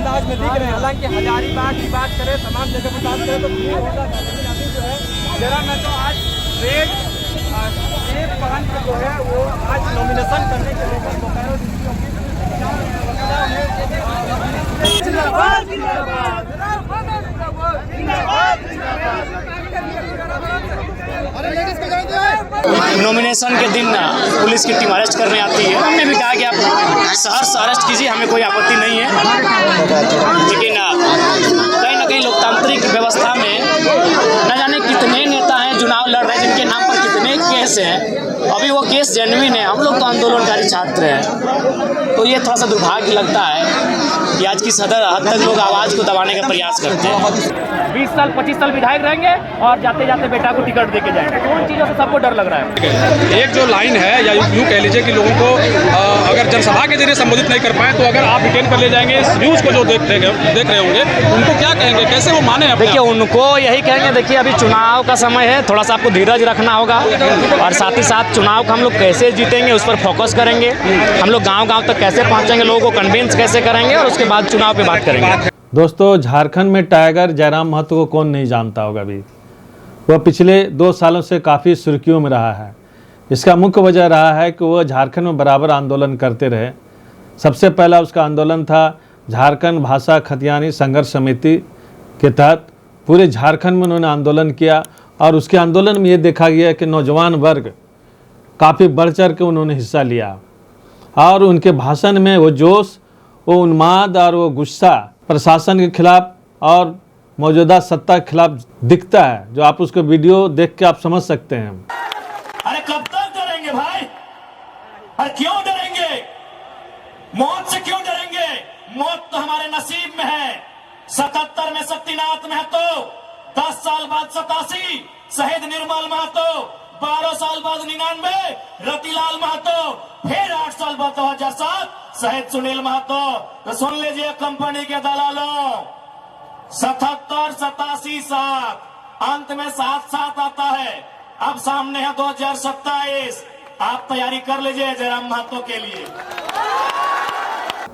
अंदाज में दिख रहे हैं। हालांकि हजारीबाग की बात करें, तमाम जगह पर बात करें तो भीड़ होता है, लेकिन अभी जो है जरा मैं तो आज रेड एक पहन के जो है वो आज नॉमिनेशन करने के लेकर बोकारो नॉमिनेशन के दिन पुलिस की टीम अरेस्ट करने आती है। हमने भी कहा कि आप शहर से अरेस्ट कीजिए, हमें कोई आपत्ति नहीं है, लेकिन कहीं ना कहीं लोकतांत्रिक व्यवस्था में न जाने कितने नेता हैं चुनाव लड़ रहे हैं जिनके नाम पर कितने केस हैं। अभी वो केस जेन्युइन है, हम लोग तो आंदोलनकारी छात्र हैं, तो ये थोड़ा सा दुर्भाग्य लगता है कि आज की सदर हद तक लोग आवाज़ को दबाने का प्रयास करते हैं। 20 साल 25 साल विधायक रहेंगे और जाते जाते बेटा को टिकट देके जाएंगे, तो उन चीज़ों से सबको डर लग रहा है। एक जो लाइन है या यूँ कह लीजिए कि लोगों को अगर जनसभा के जरिए संबोधित नहीं कर पाए तो अगर आप डिटेन कर ले जाएंगे, इस न्यूज़ को जो देख रहे होंगे उनको क्या कहेंगे, कैसे वो माने? देखिए उनको यही कहेंगे, देखिए अभी चुनाव का समय है, थोड़ा सा आपको धीरज रखना होगा और साथ ही साथ चुनाव को हम लोग कैसे जीतेंगे उस पर फोकस करेंगे। हम लोग गाँव तक कैसे पहुँचेंगे, लोगों को कन्विंस कैसे करेंगे और उसके बाद चुनाव पर बात करेंगे। दोस्तों, झारखंड में टाइगर जयराम महतो को कौन नहीं जानता होगा। अभी वह पिछले 2 सालों से काफ़ी सुर्खियों में रहा है। इसका मुख्य वजह रहा है कि वह झारखंड में बराबर आंदोलन करते रहे। सबसे पहला उसका आंदोलन था झारखंड भाषा खतियानी संघर्ष समिति के तहत पूरे झारखंड में उन्होंने आंदोलन किया और उसके आंदोलन में ये देखा गया कि नौजवान वर्ग काफ़ी बढ़ चढ़ के उन्होंने हिस्सा लिया और उनके भाषण में वो जोश, वो उन्माद और वो गुस्सा प्रशासन के खिलाफ और मौजूदा सत्ता के खिलाफ दिखता है, जो आप उसको वीडियो देख के आप समझ सकते हैं। अरे कब तक डरेंगे भाई? अरे क्यों डरेंगे? मौत से क्यों डरेंगे? मौत तो हमारे नसीब में है। 77 में शक्तिनाथ महतो, 10 साल बाद 87 शहीद निर्मल महतो, 12 साल बाद 99 रतिलाल महतो, फिर 8 साल बाद 2007 शहीद सुनील महतो। तो सुन लीजिए कंपनी के दलालों, 77, 87, 7 अंत में 7 आता है। अब सामने है 2027, आप तैयारी कर लीजिए जयराम महतो के लिए।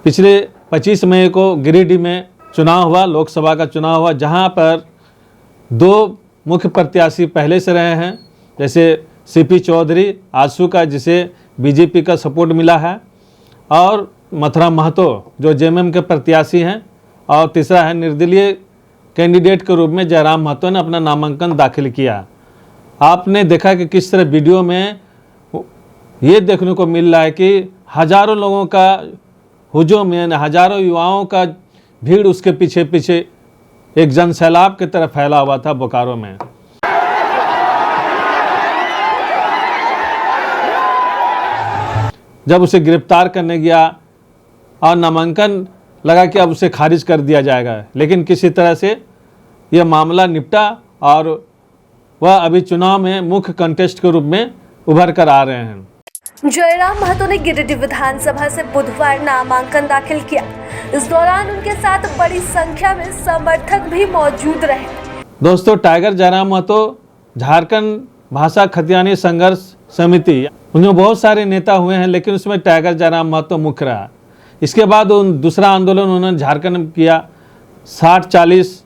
पिछले 25 मई को गिरिडीह में चुनाव हुआ, लोकसभा का चुनाव हुआ, जहां पर 2 मुख्य प्रत्याशी पहले से रहे हैं, जैसे सीपी चौधरी आजसू का, जिसे बीजेपी का सपोर्ट मिला है, और मथुरा महतो जो जेएमएम के प्रत्याशी हैं, और तीसरा है निर्दलीय कैंडिडेट के रूप में जयराम महतो ने अपना नामांकन दाखिल किया। आपने देखा कि किस तरह वीडियो में ये देखने को मिल रहा है कि हजारों लोगों का हुजूम, यानी हजारों युवाओं का भीड़ उसके पीछे पीछे एक जनसैलाब की तरह फैला हुआ था बोकारो में। जब उसे गिरफ्तार करने गया और नामांकन लगा कि अब उसे खारिज कर दिया जाएगा, लेकिन किसी तरह से यह मामला निपटा और वह अभी चुनाव में मुख्य कंटेस्ट के रूप में उभर कर आ रहे हैं। जयराम महतो ने गिरिडीह विधानसभा से बुधवार नामांकन दाखिल किया। इस दौरान उनके साथ बड़ी संख्या में समर्थक भी मौजूद रहे। दोस्तों, टाइगर जयराम महतो झारखंड भाषा खतियानी संघर्ष समिति, उनमें बहुत सारे नेता हुए हैं, लेकिन उसमें टाइगर जयराम महतो मुख्य रहा। इसके बाद दूसरा आंदोलन उन्होंने झारखंड में किया, 60-40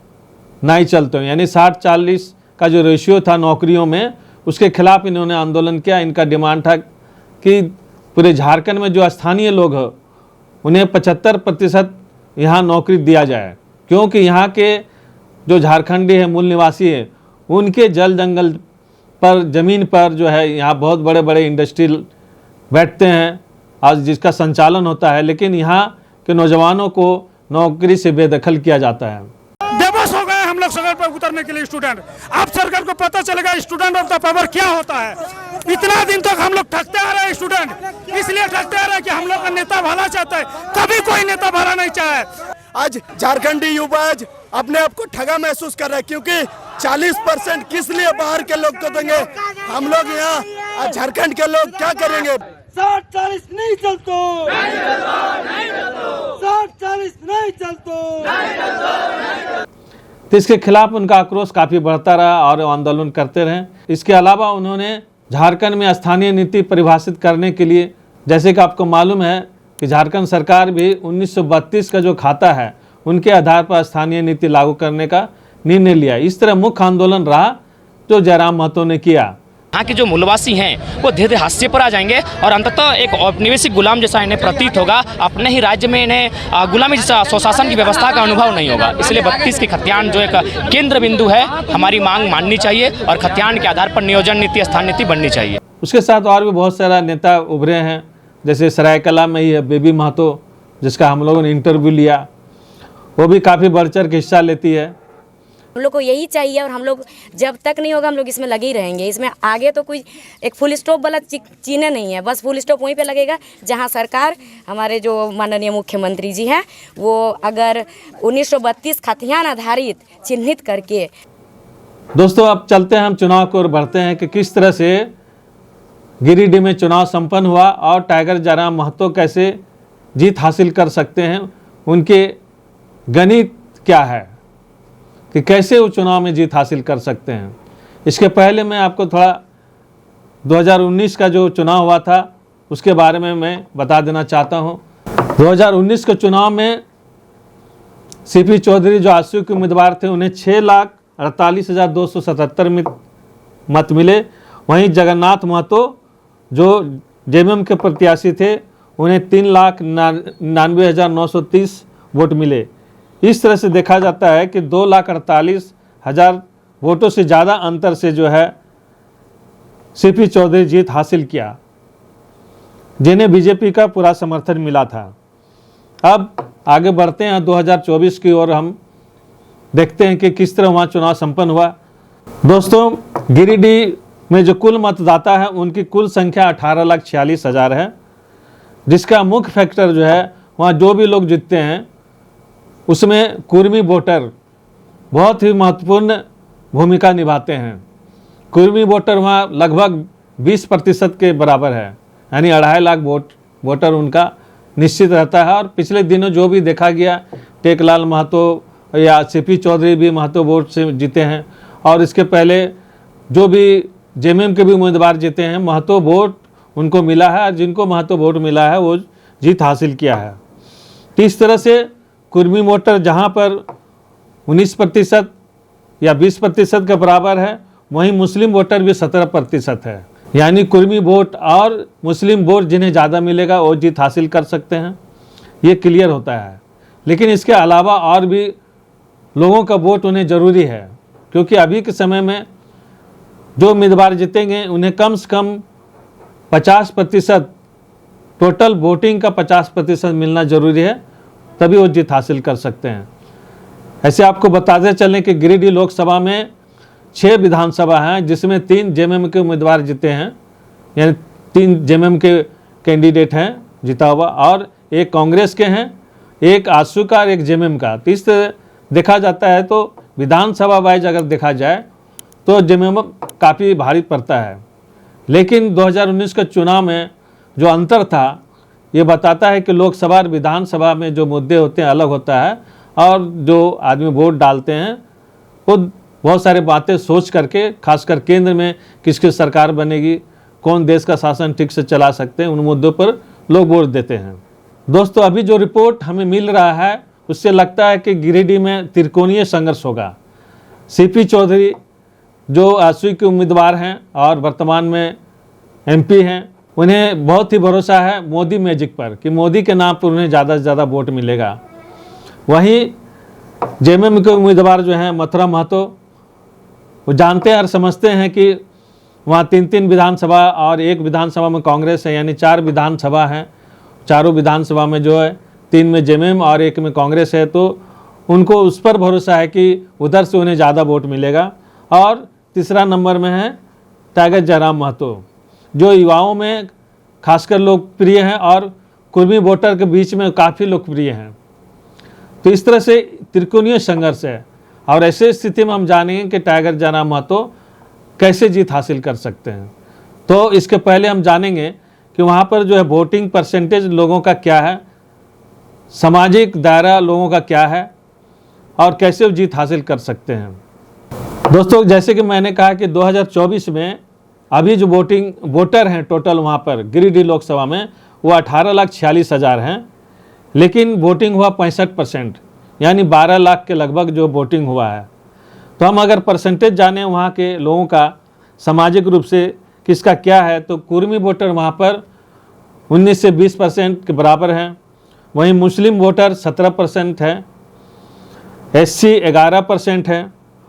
नहीं चलते, यानी 60-40 का जो रेशियो था नौकरियों में, उसके खिलाफ इन्होंने आंदोलन किया। इनका डिमांड था कि पूरे झारखंड में जो स्थानीय लोग हैं उन्हें 75% यहाँ नौकरी दिया जाए, क्योंकि यहाँ के जो झारखंडी है, मूल निवासी है, उनके जल जंगल पर, ज़मीन पर जो है यहाँ बहुत बड़े बड़े इंडस्ट्रियल बैठते हैं और जिसका संचालन होता है, लेकिन यहाँ के नौजवानों को नौकरी से बेदखल किया जाता है। बेबस हो गए हम लोग सड़क पर उतरने के लिए स्टूडेंट। अब सरकार को पता चलेगा स्टूडेंट ऑफ द पावर क्या होता है। इतना दिन तक हम लोग ठगते आ रहे हैं स्टूडेंट, इसलिए ठगते आ रहे हैं कि हम लोग का नेता भला चाहता है, कभी कोई नेता भला नहीं चाहे। आज झारखंडी युवा अपने आप को ठगा महसूस कर रहा है, क्योंकि 40% किस लिए बाहर के लोग को देंगे, हम लोग यहाँ झारखंड के लोग क्या करेंगे। 60-40 नहीं चलतो, 60-40 नहीं चलतो। तो इसके खिलाफ उनका आक्रोश काफ़ी बढ़ता रहा और आंदोलन करते रहे। इसके अलावा उन्होंने झारखंड में स्थानीय नीति परिभाषित करने के लिए, जैसे कि आपको मालूम है कि झारखंड सरकार भी 1932 का जो खाता है उनके आधार पर स्थानीय नीति लागू करने का निर्णय लिया। इस तरह मुख्य आंदोलन रहा जो जयराम महतो ने किया। यहाँ के जो मूलवासी हैं वो धीरे धीरे हाशिए पर आ जाएंगे और अंततः एक औपनिवेशिक गुलाम जैसा इन्हें प्रतीत होगा। अपने ही राज्य में इन्हें गुलामी जैसा स्वशासन की व्यवस्था का अनुभव नहीं होगा। इसलिए 32 की खतियान जो एक केंद्र बिंदु है, हमारी मांग माननी चाहिए और खतियान के आधार पर नियोजन नीति, स्थान नीति बननी चाहिए। उसके साथ और भी बहुत सारा नेता उभरे हैं, जैसे सरायकला में ही है बेबी महतो, जिसका हम लोगों ने इंटरव्यू लिया। वो भी काफ़ी बढ़ चढ़ के हिस्सा लेती है। हम लोग को यही चाहिए और हम लोग जब तक नहीं होगा हम लोग इसमें लगे ही रहेंगे। इसमें आगे तो कोई एक फुल स्टॉप वाला चीज़ें नहीं है, बस फुल स्टॉप वहीं पे लगेगा जहां सरकार, हमारे जो माननीय मुख्यमंत्री जी हैं, वो अगर 1932 खतियान आधारित चिन्हित करके। दोस्तों अब चलते हैं हम चुनाव को और बढ़ते हैं कि किस तरह से गिरिडीह में चुनाव संपन्न हुआ और टाइगर जयराम महतो कैसे जीत हासिल कर सकते हैं, उनके गणित क्या है कि कैसे वो चुनाव में जीत हासिल कर सकते हैं। इसके पहले मैं आपको थोड़ा 2019 का जो चुनाव हुआ था उसके बारे में मैं बता देना चाहता हूं। 2019 के चुनाव में सीपी चौधरी जो आजसू के उम्मीदवार थे उन्हें 6,48,277 मत मिले। वहीं जगन्नाथ महतो जो जेएमएम के प्रत्याशी थे उन्हें 3,99,930 वोट मिले। इस तरह से देखा जाता है कि 2,48,000 वोटों से ज़्यादा अंतर से जो है सीपी चौधरी जीत हासिल किया, जिन्हें बीजेपी का पूरा समर्थन मिला था। अब आगे बढ़ते हैं 2024 की ओर, हम देखते हैं कि किस तरह वहाँ चुनाव संपन्न हुआ। दोस्तों गिरिडीह में जो कुल मतदाता है उनकी कुल संख्या 18,46,000 है, जिसका मुख्य फैक्टर जो है वहाँ जो भी लोग जीतते हैं उसमें कुर्मी वोटर बहुत ही महत्वपूर्ण भूमिका निभाते हैं। कुर्मी वोटर वहाँ लगभग 20% के बराबर है, यानी 2.5 लाख वोटर उनका निश्चित रहता है। और पिछले दिनों जो भी देखा गया, टेकलाल महतो या सीपी चौधरी भी महतो वोट से जीते हैं, और इसके पहले जो भी जेएमएम के भी उम्मीदवार जीते हैं, महतो वोट उनको मिला है, और जिनको महतो वोट मिला है वो जीत हासिल किया है। तो इस तरह से कुर्मी वोटर जहां पर 19% या 20% के बराबर है, वहीं मुस्लिम वोटर भी 17% है। यानी कुर्मी वोट और मुस्लिम वोट जिन्हें ज़्यादा मिलेगा वो जीत हासिल कर सकते हैं, ये क्लियर होता है। लेकिन इसके अलावा और भी लोगों का वोट उन्हें ज़रूरी है, क्योंकि अभी के समय में जो उम्मीदवार जीतेंगे उन्हें कम से कम 50%, टोटल वोटिंग का 50% मिलना ज़रूरी है, तभी वो जीत हासिल कर सकते हैं। ऐसे आपको बताते चलें कि गिरिडीह लोकसभा में 6 विधानसभा हैं, जिसमें 3 जेएमएम के उम्मीदवार जीते हैं, यानी 3 जेएमएम के कैंडिडेट हैं जीता हुआ, और 1 कांग्रेस के हैं, 1 आजसू का और 1 जेएमएम का। तो इस तरह देखा जाता है तो विधानसभा वाइज अगर देखा जाए तो जेएमएम काफ़ी भारी पड़ता है। लेकिन 2019 के चुनाव में जो अंतर था ये बताता है कि लोकसभा और विधानसभा में जो मुद्दे होते हैं अलग होता है, और जो आदमी वोट डालते हैं वो बहुत सारे बातें सोच करके, खासकर केंद्र में किसकी सरकार बनेगी, कौन देश का शासन ठीक से चला सकते हैं, उन मुद्दों पर लोग वोट देते हैं। दोस्तों अभी जो रिपोर्ट हमें मिल रहा है उससे लगता है कि गिरिडीह में त्रिकोणीय संघर्ष होगा। सीपी चौधरी जो आजसू के उम्मीदवार हैं और वर्तमान में एमपी हैं, उन्हें बहुत ही भरोसा है मोदी मैजिक पर कि मोदी के नाम पर उन्हें ज़्यादा से ज़्यादा वोट मिलेगा। वहीं जेएमएम के उम्मीदवार जो हैं मथुरा महतो, वो जानते हैं और समझते हैं कि वहाँ 3 विधानसभा और 1 विधानसभा में कांग्रेस है, यानी 4 विधानसभा हैं। चारों विधानसभा में जो है 3 में जेएमएम और 1 में कांग्रेस है, तो उनको उस पर भरोसा है कि उधर से उन्हें ज़्यादा वोट मिलेगा। और तीसरा नंबर में है टाइगर जयराम महतो, जो युवाओं में खासकर लोकप्रिय हैं और कुर्मी वोटर के बीच में काफ़ी लोकप्रिय हैं। तो इस तरह से त्रिकोणीय संघर्ष है, और ऐसे स्थिति में हम जानेंगे कि टाइगर जयराम महतो कैसे जीत हासिल कर सकते हैं। तो इसके पहले हम जानेंगे कि वहाँ पर जो है वोटिंग परसेंटेज लोगों का क्या है, सामाजिक दायरा लोगों का क्या है, और कैसे वो जीत हासिल कर सकते हैं। दोस्तों जैसे कि मैंने कहा कि 2024 में अभी जो वोटर हैं टोटल वहाँ पर गिरिडीह लोकसभा में वो 18,46,000 हैं, लेकिन वोटिंग हुआ 65%। यानी 12 लाख के लगभग जो वोटिंग हुआ है। तो हम अगर परसेंटेज जाने वहाँ के लोगों का सामाजिक रूप से किसका क्या है, तो कुर्मी वोटर वहाँ पर 19 से 20% के बराबर हैं। वहीं मुस्लिम वोटर 17% है, SC 11% है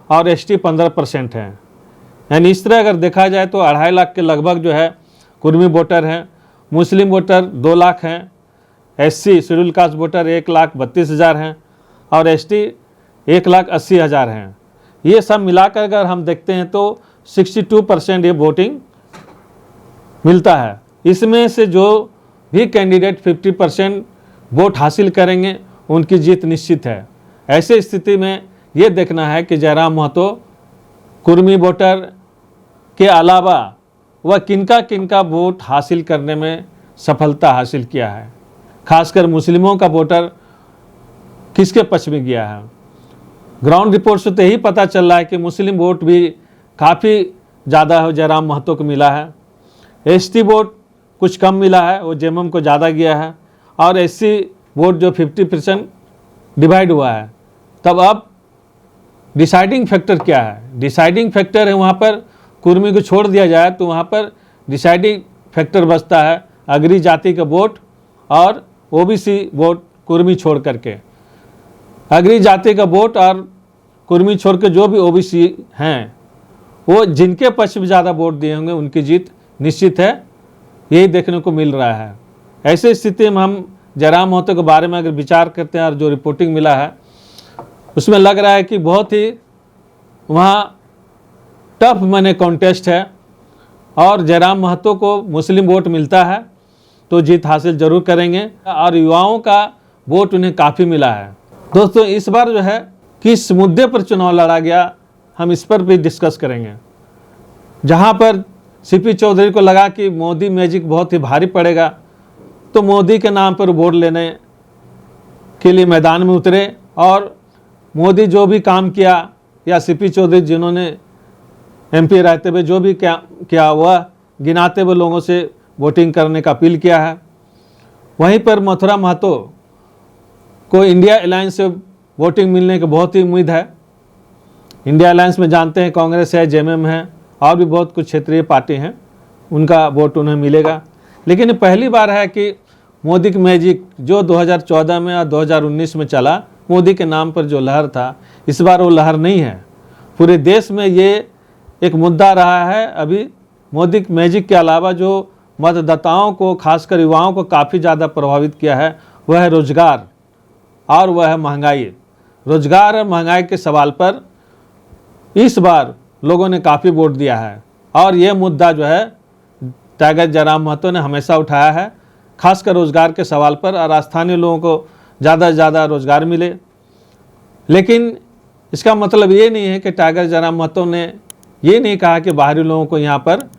और ST 15% है। यानी इस तरह अगर देखा जाए तो 2.5 लाख के लगभग जो है कुर्मी वोटर हैं। मुस्लिम वोटर 2 लाख हैं, SC शेड्यूल कास्ट वोटर 1,32,000 हैं और ST 1,80,000 हैं। ये सब मिलाकर अगर हम देखते हैं तो 62% ये वोटिंग मिलता है। इसमें से जो भी कैंडिडेट 50% वोट हासिल करेंगे उनकी जीत निश्चित है। ऐसे स्थिति में ये देखना है कि जयराम महतो कुर्मी वोटर के अलावा वह किनका वोट हासिल करने में सफलता हासिल किया है, खासकर मुस्लिमों का वोटर किसके पक्ष में गया है। ग्राउंड रिपोर्ट से तो यही पता चल रहा है कि मुस्लिम वोट भी काफ़ी ज़्यादा जयराम महतो को मिला है। ST वोट कुछ कम मिला है, वो जेएमएम को ज़्यादा गया है और SC वोट जो 50% डिवाइड हुआ है। तब अब डिसाइडिंग फैक्टर क्या है? डिसाइडिंग फैक्टर है वहाँ पर कुर्मी को छोड़ दिया जाए तो वहाँ पर डिसाइडिंग फैक्टर बचता है अगरी जाति का वोट और OBC वोट कुर्मी छोड़ करके। अगरी जाति का वोट और कुर्मी छोड़ के जो भी OBC हैं वो जिनके पक्ष में ज़्यादा वोट दिए होंगे उनकी जीत निश्चित है, यही देखने को मिल रहा है। ऐसे स्थिति में हम जयराम महतो के बारे में अगर विचार करते हैं और जो रिपोर्टिंग मिला है उसमें लग रहा है कि बहुत ही वहाँ टफ मने कॉन्टेस्ट है और जयराम महतो को मुस्लिम वोट मिलता है तो जीत हासिल जरूर करेंगे और युवाओं का वोट उन्हें काफ़ी मिला है। दोस्तों इस बार जो है किस मुद्दे पर चुनाव लड़ा गया हम इस पर भी डिस्कस करेंगे। जहां पर CP चौधरी को लगा कि मोदी मैजिक बहुत ही भारी पड़ेगा तो मोदी के नाम पर वोट लेने के लिए मैदान में उतरे और मोदी जो भी काम किया या CP चौधरी जिन्होंने MP रहते हुए जो भी किया वह गिनाते हुए लोगों से वोटिंग करने का अपील किया है। वहीं पर मथुरा महतो को इंडिया अलायंस से वोटिंग मिलने की बहुत ही उम्मीद है। इंडिया अलायंस में जानते हैं कांग्रेस है, जेएमएम है और भी बहुत कुछ क्षेत्रीय पार्टी हैं, उनका वोट उन्हें मिलेगा। लेकिन पहली बार है कि मोदी की मैजिक जो 2014 में और 2019 में चला, मोदी के नाम पर जो लहर था इस बार वो लहर नहीं है। पूरे देश में ये एक मुद्दा रहा है। अभी मोदी की मैजिक के अलावा जो मतदाताओं को खासकर युवाओं को काफ़ी ज़्यादा प्रभावित किया है वह है रोजगार और वह है महंगाई। रोजगार और महंगाई के सवाल पर इस बार लोगों ने काफ़ी वोट दिया है और यह मुद्दा जो है टाइगर जयराम महतो ने हमेशा उठाया है, खासकर रोजगार के सवाल पर और स्थानीय लोगों को ज़्यादा से ज़्यादा रोजगार मिले। लेकिन इसका मतलब ये नहीं है कि टाइगर जयराम महतो ने ये नहीं कहा कि बाहरी लोगों को यहाँ पर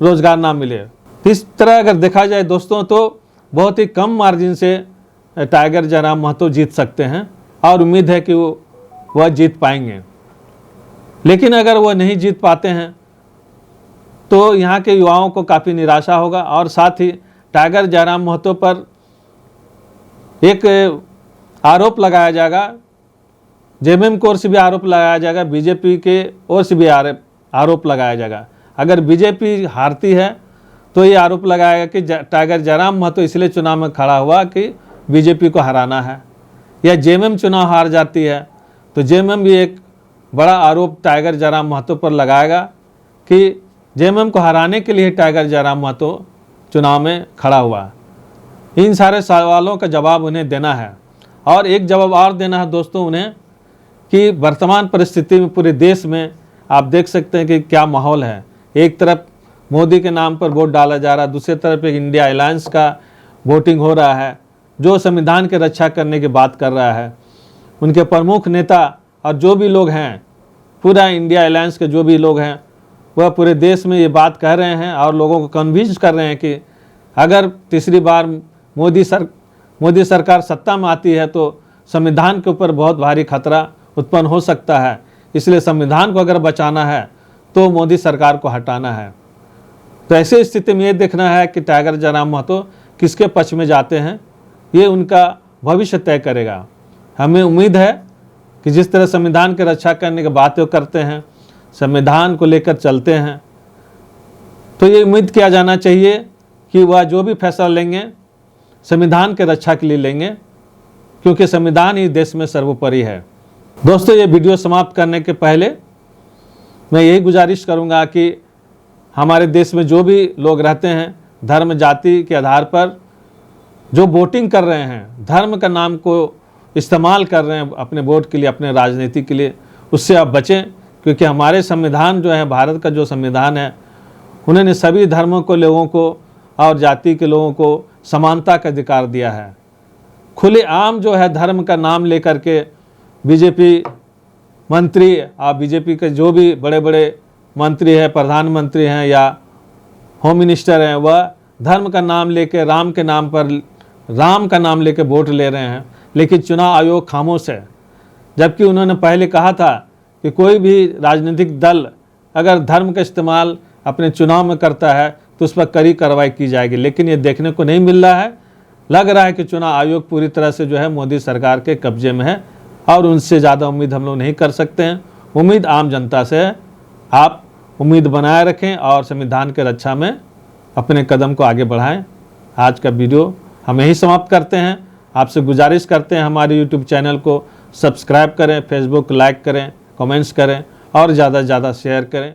रोजगार ना मिले। इस तरह अगर देखा जाए दोस्तों तो बहुत ही कम मार्जिन से टाइगर जयराम महतो जीत सकते हैं और उम्मीद है कि वह जीत पाएंगे। लेकिन अगर वह नहीं जीत पाते हैं तो यहाँ के युवाओं को काफ़ी निराशा होगा और साथ ही टाइगर जयराम महतो पर एक आरोप लगाया जाएगा, जेएमएम की ओर से भी आरोप लगाया जाएगा, बीजेपी के ओर से भी आरोप लगाया जाएगा। अगर बीजेपी हारती है तो ये आरोप लगाएगा कि टाइगर जयराम महतो इसलिए चुनाव में खड़ा हुआ कि बीजेपी को हराना है, या जेएमएम चुनाव हार जाती है तो जेएमएम भी एक बड़ा आरोप टाइगर जयराम महतो पर लगाएगा कि जेएमएम को हराने के लिए टाइगर जयराम महतो चुनाव में खड़ा हुआ। इन सारे सवालों का जवाब उन्हें देना है और एक जवाब और देना है दोस्तों उन्हें कि वर्तमान परिस्थिति में पूरे देश में आप देख सकते हैं कि क्या माहौल है। एक तरफ मोदी के नाम पर वोट डाला जा रहा है, दूसरी तरफ एक इंडिया अलायंस का वोटिंग हो रहा है जो संविधान की रक्षा करने की बात कर रहा है। उनके प्रमुख नेता और जो भी लोग हैं, पूरा इंडिया अलायंस के जो भी लोग हैं वह पूरे देश में ये बात कह रहे हैं और लोगों को कन्विंस कर रहे हैं कि अगर तीसरी बार मोदी सरकार सत्ता में आती है तो संविधान के ऊपर बहुत भारी खतरा उत्पन्न हो सकता है। इसलिए संविधान को अगर बचाना है तो मोदी सरकार को हटाना है। तो ऐसे स्थिति में ये देखना है कि टाइगर जयराम महतो किसके पक्ष में जाते हैं, ये उनका भविष्य तय करेगा। हमें उम्मीद है कि जिस तरह संविधान की रक्षा करने की बातें करते हैं, संविधान को लेकर चलते हैं, तो ये उम्मीद किया जाना चाहिए कि वह जो भी फैसला लेंगे संविधान की रक्षा के लिए लेंगे, क्योंकि संविधान ही देश में सर्वोपरि है। दोस्तों, ये वीडियो समाप्त करने के पहले मैं यही गुजारिश करूंगा कि हमारे देश में जो भी लोग रहते हैं, धर्म जाति के आधार पर जो वोटिंग कर रहे हैं, धर्म का नाम को इस्तेमाल कर रहे हैं अपने वोट के लिए, अपने राजनीति के लिए, उससे आप बचें। क्योंकि हमारे संविधान जो है, भारत का जो संविधान है, उन्होंने सभी धर्मों को, लोगों को और जाति के लोगों को समानता का अधिकार दिया है। खुलेआम जो है धर्म का नाम लेकर के बीजेपी मंत्री और बीजेपी के जो भी बड़े बड़े मंत्री हैं, प्रधानमंत्री हैं या होम मिनिस्टर हैं, वह धर्म का नाम लेके, राम के नाम पर, राम का नाम लेके वोट ले रहे हैं। लेकिन चुनाव आयोग खामोश है, जबकि उन्होंने पहले कहा था कि कोई भी राजनीतिक दल अगर धर्म का इस्तेमाल अपने चुनाव में करता है तो उस पर कड़ी कार्रवाई की जाएगी। लेकिन ये देखने को नहीं मिल रहा है। लग रहा है कि चुनाव आयोग पूरी तरह से जो है मोदी सरकार के कब्जे में है और उनसे ज़्यादा उम्मीद हम लोग नहीं कर सकते हैं। उम्मीद आम जनता से है। आप उम्मीद बनाए रखें और संविधान के रक्षा में अपने कदम को आगे बढ़ाएं। आज का वीडियो हम यही समाप्त करते हैं। आपसे गुजारिश करते हैं हमारे यूट्यूब चैनल को सब्सक्राइब करें, फेसबुक लाइक करें, कमेंट्स करें और ज़्यादा से ज़्यादा शेयर करें।